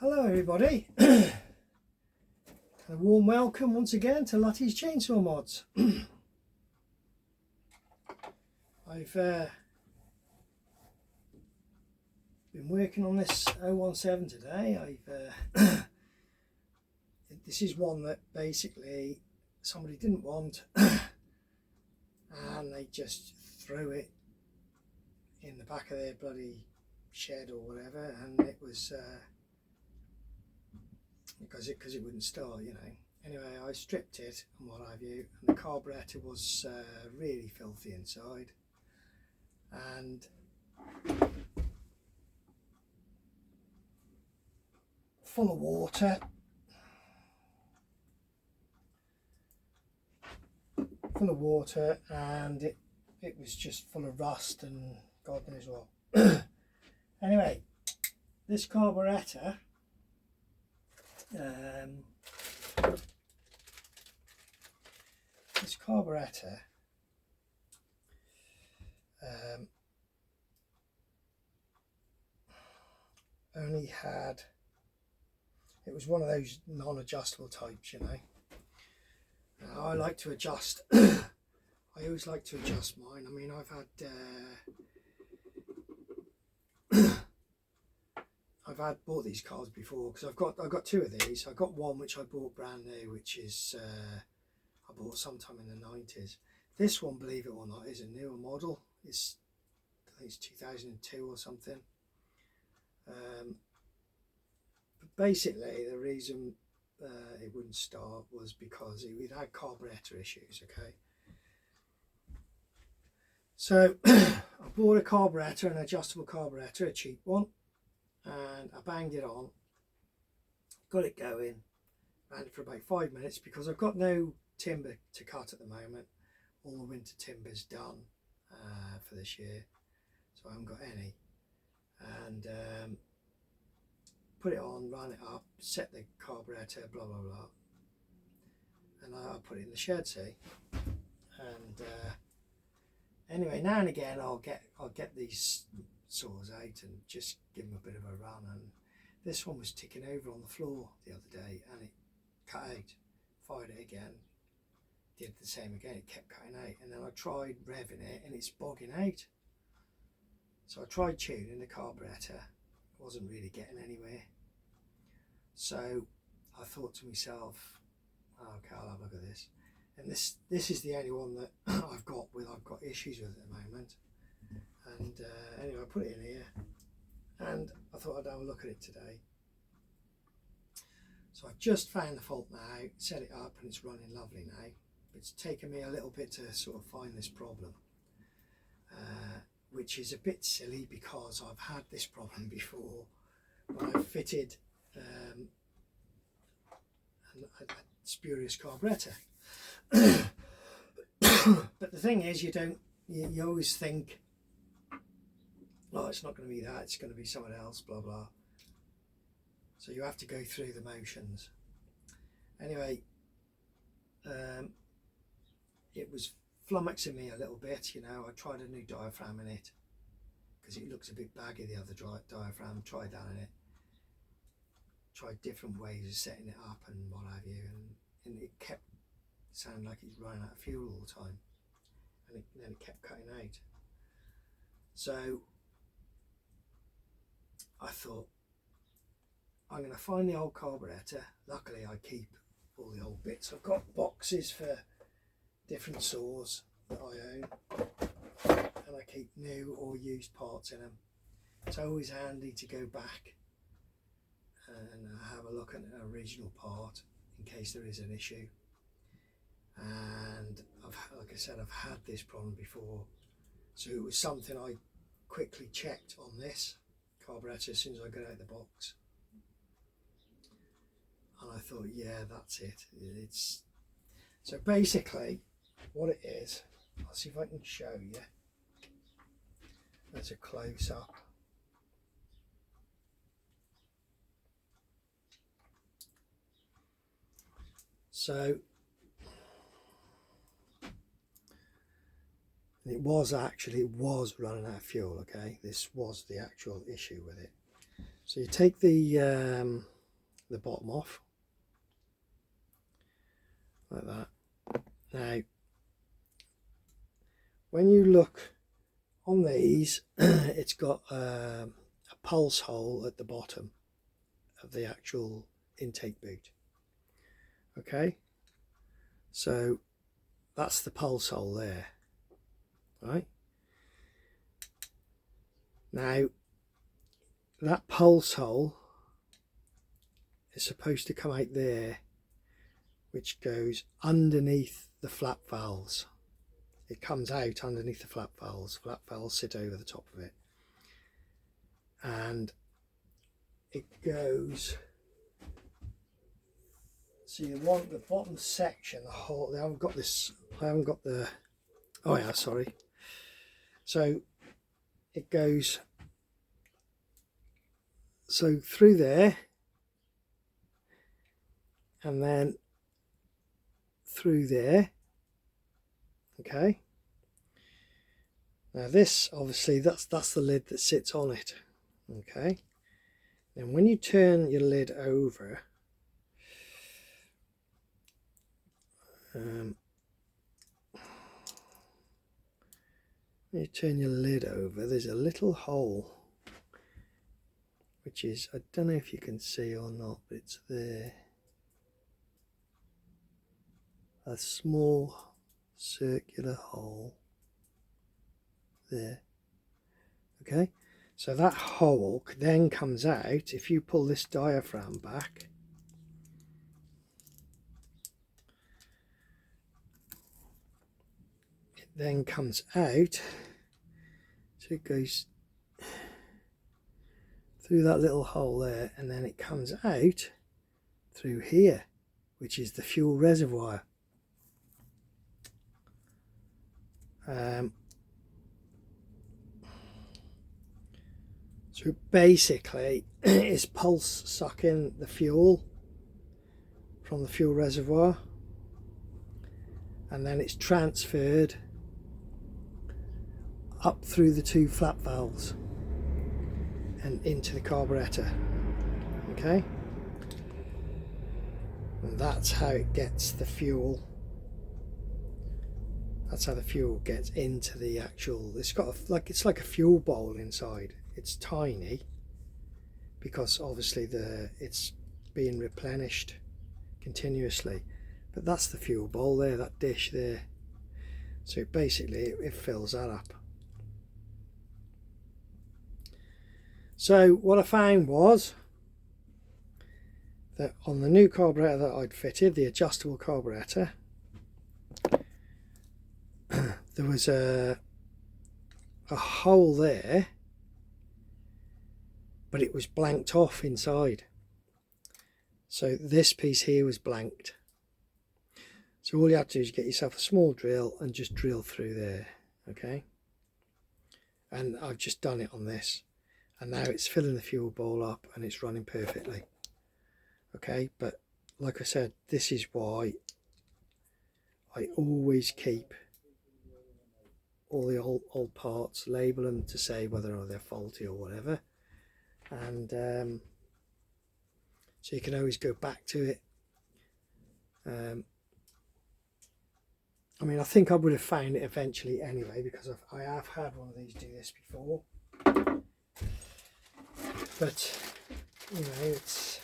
Hello everybody, a warm welcome once again to Lutys Chainsaw Mods. I've been working on this 017 today. This is one that basically somebody didn't want and they just threw it in the back of their bloody shed or whatever, and it was because it wouldn't start, you know. Anyway, I stripped it and what have you, and the carburettor was really filthy inside, and full of water, and it was just full of rust and God knows what. Anyway, this carburettor only had, it was one of those non-adjustable types, you know. I like to adjust I always like to adjust mine. I mean, I've bought these cars before, because I've got two of these. I got one which I bought brand new, which is I bought sometime in the 90s. This one, believe it or not, is a newer model. I think it's 2002 or something. But basically the reason it wouldn't start was because it had carburettor issues. Okay, so I bought a carburettor, an adjustable carburettor, a cheap one, and I banged it on, got it going, ran it for about 5 minutes because I've got no timber to cut at the moment. All the winter timber's done for this year, so I haven't got any. And put it on, ran it up, set the carburettor, blah blah blah, and I put it in the shed, see. And anyway, now and again I'll get these saws out and just give them a bit of a run, and this one was ticking over on the floor the other day and it cut out. Fired it again, did the same again, it kept cutting out, and then I tried revving it and it's bogging out. So I tried tuning the carburettor, wasn't really getting anywhere. So I thought to myself, okay, I'll have a look at this. And this is the only one that I've got issues with at the moment. And anyway, I put it in here and I thought I'd have a look at it today. So I've just found the fault now, set it up, and it's running lovely now. It's taken me a little bit to sort of find this problem, which is a bit silly because I've had this problem before when I fitted a spurious carburettor. But the thing is, you always think, oh, it's not going to be that, it's going to be someone else, blah blah. So you have to go through the motions. Anyway, it was flummoxing me a little bit, you know. I tried a new diaphragm in it because it looks a bit baggy, the other diaphragm. Tried that in it, tried different ways of setting it up and what have you, and it kept sounding like it's running out of fuel all the time, and then it kept cutting out. So I thought, I'm going to find the old carburettor. Luckily I keep all the old bits. I've got boxes for different saws that I own, and I keep new or used parts in them. It's always handy to go back and have a look at an original part in case there is an issue. And like I said, I've had this problem before, so it was something I quickly checked on this carburettor as soon as I got out of the box, and I thought, yeah, that's it. It's so basically what it is. I'll see if I can show you. There's a close up. So it was running out of fuel. Okay, this was the actual issue with it. So you take the the bottom off like that. Now when you look on these, it's got a pulse hole at the bottom of the actual intake boot. Okay, so that's the pulse hole there, right? Now that pulse hole is supposed to come out there, which goes underneath the flap valves. It comes out underneath the flap valves. Flap valves sit over the top of it, and it goes. So you want the bottom section, the whole. I haven't got this. I haven't got the. Oh yeah, sorry. So it goes. So through there, and then through there. Okay. Now this, obviously, that's the lid that sits on it. Okay. And when you turn your lid over, there's a little hole, which is, I don't know if you can see or not, but it's there. A small circular hole there. Okay, so that hole then comes out. If you pull this diaphragm back, it then comes out. So it goes through that little hole there, and then it comes out through here, which is the fuel reservoir. So basically it's pulse sucking the fuel from the fuel reservoir, and then it's transferred up through the two flap valves and into the carburettor. Okay, and that's how it gets the fuel. That's how the fuel gets into the actual. It's got it's like a fuel bowl inside. It's tiny because obviously it's being replenished continuously, but that's the fuel bowl there, that dish there. So basically it fills that up. So what I found was that on the new carburettor that I'd fitted, the adjustable carburettor, there was a hole there, but it was blanked off inside. So this piece here was blanked. So all you have to do is get yourself a small drill and just drill through there. Okay, and I've just done it on this, and now it's filling the fuel bowl up and it's running perfectly. Okay, but like I said, this is why I always keep all the old parts, label them to say whether or not they're faulty or whatever, and so you can always go back to it. I mean, I think I would have found it eventually anyway, because I have had one of these do this before, but you know, it's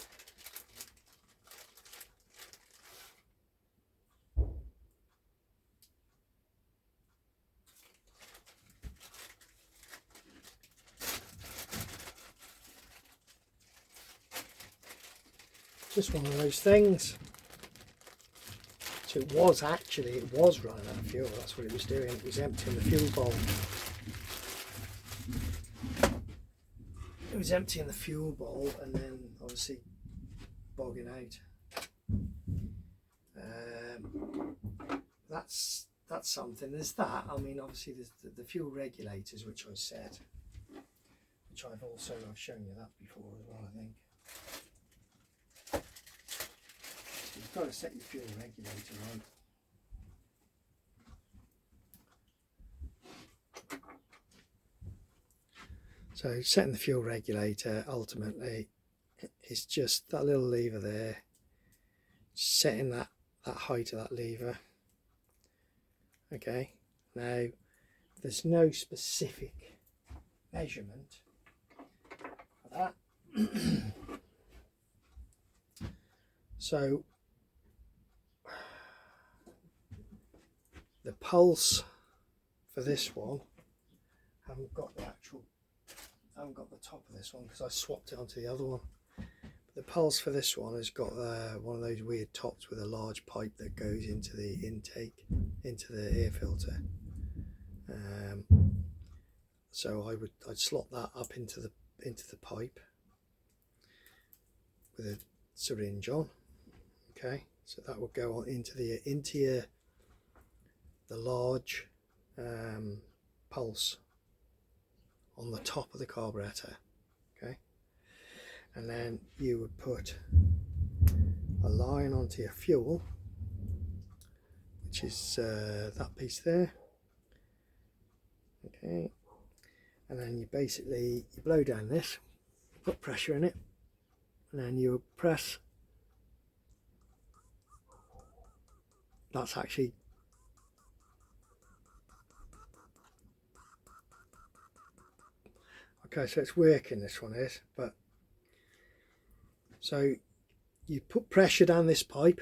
just one of those things. So it was running out of fuel. That's what it was doing. It was emptying the fuel bowl. It was emptying the fuel bowl and then obviously bogging out. That's something. There's that. I mean, obviously there's the fuel regulators, which I said, which I've shown you that before as well, I think. So you've got to set your fuel regulator right. So setting the fuel regulator, ultimately is just that little lever there, setting that height of that lever. Okay, now there's no specific measurement for that. So the pulse for this one, I haven't got the top of this one because I swapped it onto the other one. But the pulse for this one has got one of those weird tops with a large pipe that goes into the intake, into the air filter. So I'd slot that up into the pipe with a syringe on. Okay, so that will go on into the large pulse on the top of the carburettor. Okay, and then you would put a line onto your fuel, which is that piece there. Okay, and then you blow down this, put pressure in it, and then you press. That's actually okay, so it's working, this one is, but so you put pressure down this pipe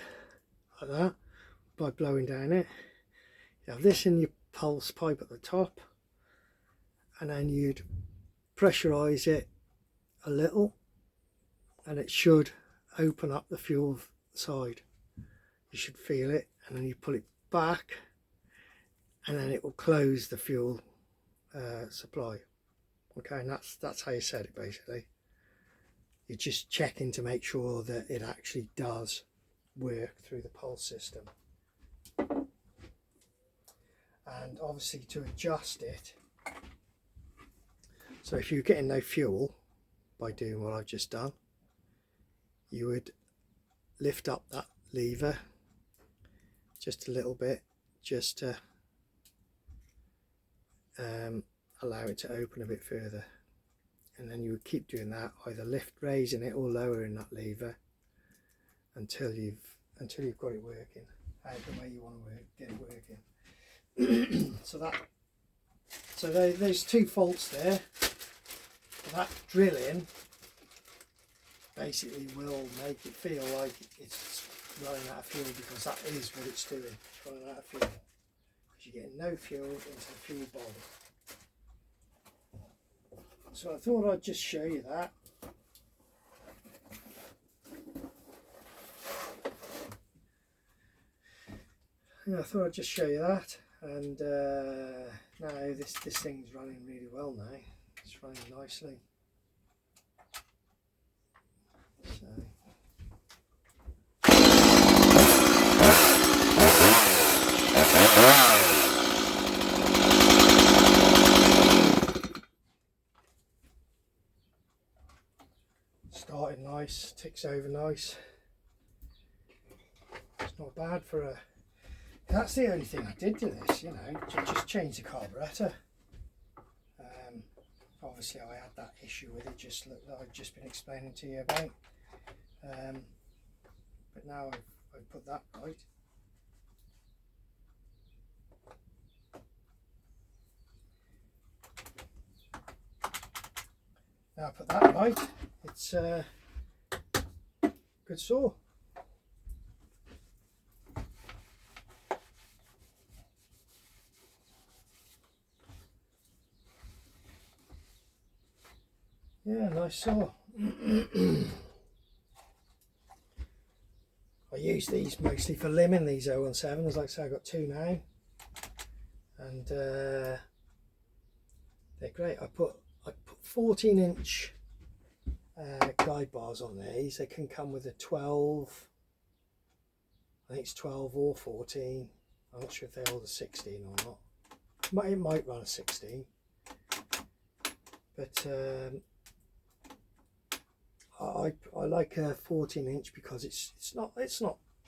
like that by blowing down it. You have this in your pulse pipe at the top, and then you'd pressurize it a little and it should open up the fuel side. You should feel it, and then you pull it back and then it will close the fuel supply. Okay, and that's how you set it basically. You're just checking to make sure that it actually does work through the pulse system. And obviously to adjust it, so if you're getting no fuel by doing what I've just done, you would lift up that lever just a little bit, just to allow it to open a bit further, and then you would keep doing that, either raising it or lowering that lever until you've got it working out the way you want to get it working. So there's two faults there. That drilling basically will make it feel like it's running out of fuel, because that is what it's doing. It's running out of fuel because you're getting no fuel into the fuel bottle. So I thought I'd just show you that. Yeah, I thought I'd just show you that, and now this thing's running really well now. It's running nicely. So. Started nice, ticks over nice. It's not bad for a... That's the only thing I did to this, you know, just change the carburettor. Obviously I had that issue with it, just that I've just been explaining to you about. But now I've put that right. Now I put that right, it's good saw. Yeah, nice saw. I use these mostly for limbing, these 017s. Like I say, I've got two now, and they're great. I put 14-inch guide bars on these. They can come with a 12, I think it's 12 or 14. I'm not sure if they hold a 16 or not. It might run a 16, but I like a 14-inch because it's not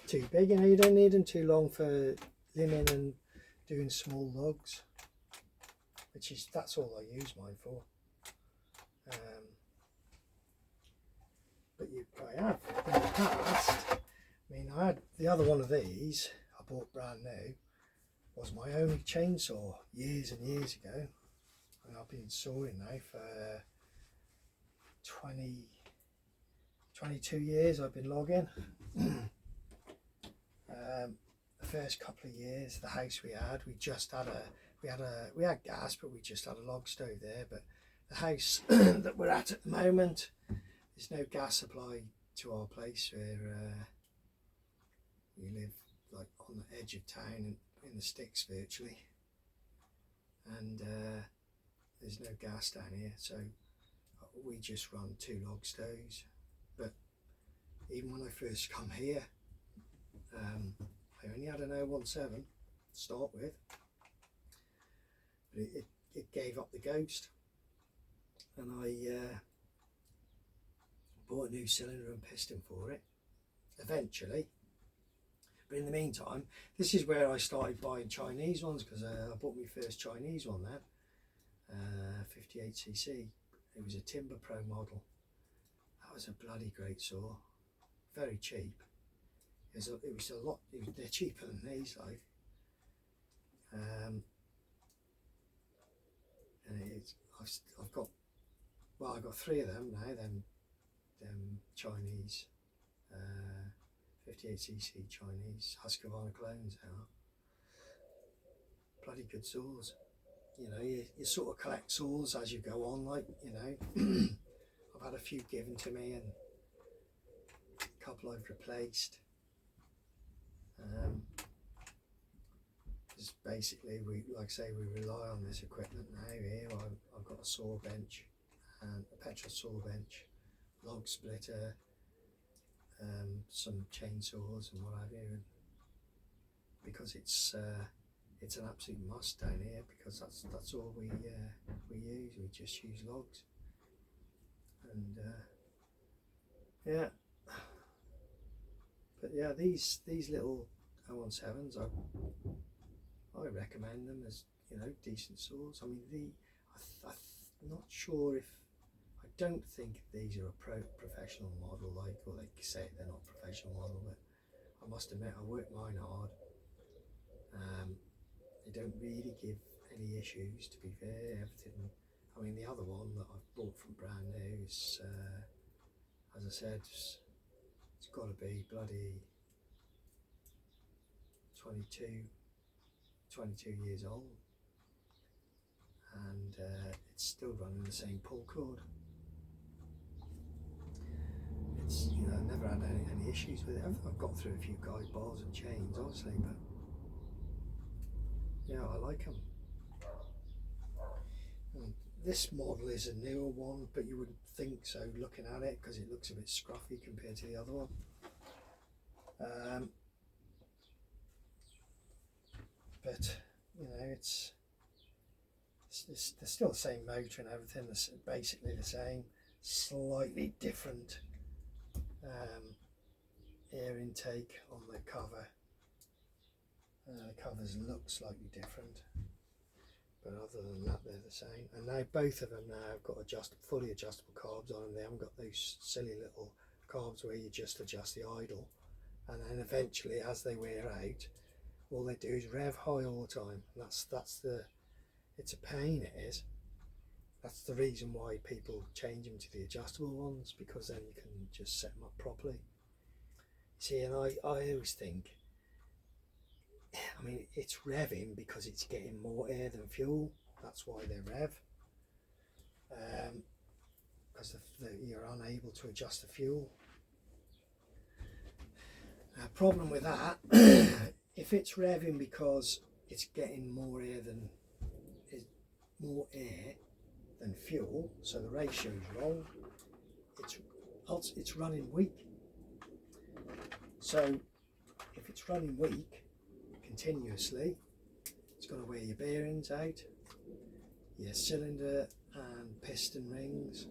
too big. You know, you don't need them too long for limbing and doing small lugs, that's all I use mine for. But I have in the past. I mean, I had the other one of these I bought brand new, was my only chainsaw years and years ago, and I've been sawing now for 22 years. I've been logging. The first couple of years, the house we had we had gas, but we just had a log stove there. But the house that we're at the moment, there's no gas supply to our place where we live, like on the edge of town in the sticks virtually, and there's no gas down here, so we just run 2 log stoves. But even when I first come here, I only had an 017 to start with, but it gave up the ghost, and I bought a new cylinder and piston for it eventually. But in the meantime, this is where I started buying Chinese ones, because I bought my first Chinese one then, 58cc. It was a Timber Pro model. That was a bloody great saw, very cheap. They're cheaper than these, like. And I've got 3 of them now. Them Chinese, 58cc Chinese Husqvarna clones. They are bloody good saws. You know, you sort of collect saws as you go on, like, you know. I've had a few given to me and a couple I've replaced. Just basically, like I say, we rely on this equipment now. Here I've got a saw bench and a petrol saw bench, log splitter, some chainsaws and what have you, because it's an absolute must down here, because that's all we use. We just use logs, and yeah. But yeah, these little 017s, I recommend them as, you know, decent saws. I mean, I'm not sure if, I don't think these are a professional model, like, or they say they're not professional model, but I must admit I work mine hard. They don't really give any issues, to be fair. Everything. I mean, the other one that I've bought from brand new is, as I said, it's got to be bloody 22 years old, and it's still running the same pull cord. It's, you know, I've never had any issues with it. I've got through a few guide bars and chains, obviously, but yeah, I like them. And this model is a newer one, but you wouldn't think so looking at it, because it looks a bit scruffy compared to the other one. But you know, it's still the same motor and everything. It's basically the same, slightly different air intake on the cover. The covers look slightly different, but other than that, they're the same. And now both of them now have got fully adjustable carbs on them. They haven't got those silly little carbs where you just adjust the idle, and then eventually, as they wear out, all they do is rev high all the time. And it's a pain, it is. That's the reason why people change them to the adjustable ones, because then you can just set them up properly. See, and I always think, I mean, it's revving because it's getting more air than fuel. That's why they rev, because you're unable to adjust the fuel. Problem with that, if it's revving because it's getting more air than fuel, so the ratio is wrong, it's running weak. So if it's running weak continuously, it's going to wear your bearings out, your cylinder and piston rings,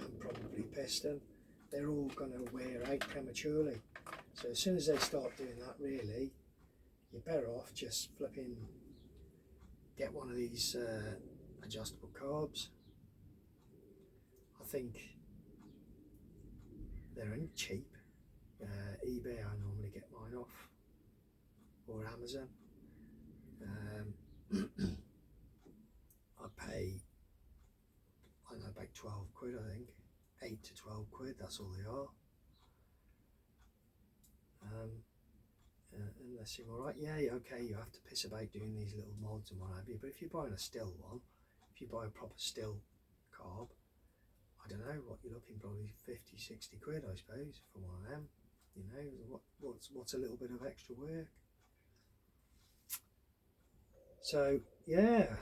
and probably piston. They're all going to wear out prematurely. So as soon as they start doing that, really, you're better off just flipping, get one of these adjustable carbs. I think they're only cheap. eBay I normally get mine off, or Amazon. I pay, I don't know, about 12 quid I think, 8 to 12 quid, that's all they are. And they seem alright. Yeah, okay, you have to piss about doing these little mods and what have you, but if you're buying a still one, if you buy a proper still carb, I don't know what you're looking, probably 50, 60 quid I suppose for one of them. You know, what's a little bit of extra work? So yeah,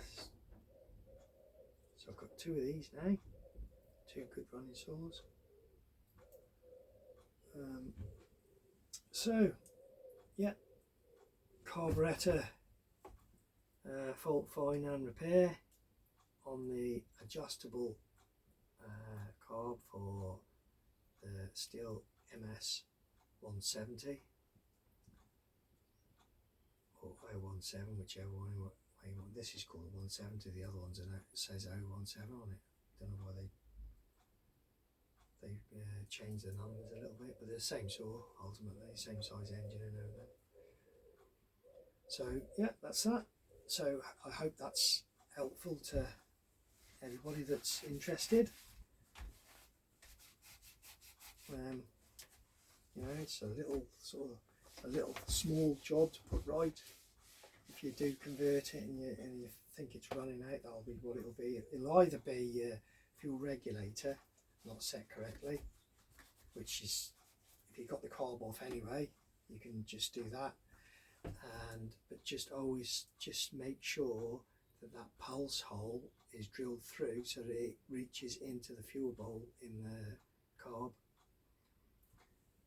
so I've got 2 of these now, 2 good running saws. So yeah, carburettor fault find and repair on the adjustable carb for the sthil ms017 or 017, whichever one you want. This is called 170, the other one's it says 017 on it. Don't know why they changed the numbers a little bit, but they're the same saw ultimately, same size engine and everything. So yeah, that's that. So I hope that's helpful to everybody that's interested. You know, it's a little sort of a little small job to put right. If you do convert it and you think it's running out, that'll be what it'll be. It'll either be a fuel regulator not set correctly, which is, if you've got the carb off anyway, you can just do that. But just always just make sure that that pulse hole is drilled through so that it reaches into the fuel bowl in the carb.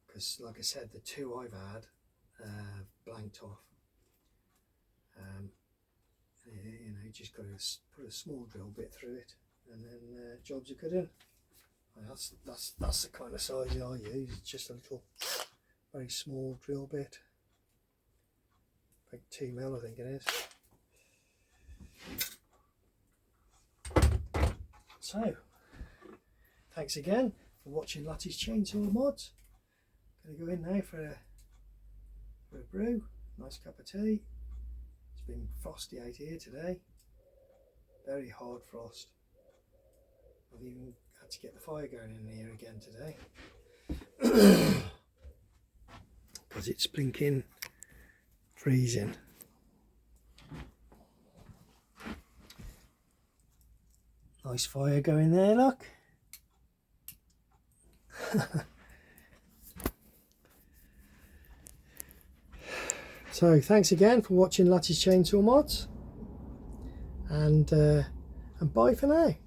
Because like I said, the 2 I've had blanked off. You know, you just got to put a small drill bit through it, and then jobs are good in. That's the kind of size I use. It's just a little, very small drill bit. Like 2 mil, I think it is. So, thanks again for watching Lutys Chainsaw Mods. Gonna go in now for a brew. Nice cup of tea. It's been frosty out here today. Very hard frost. I've even had to get the fire going in here again today. Because it's blinking freezing. Nice fire going there, look. So thanks again for watching Lutys Chainsaw Mods, and bye for now.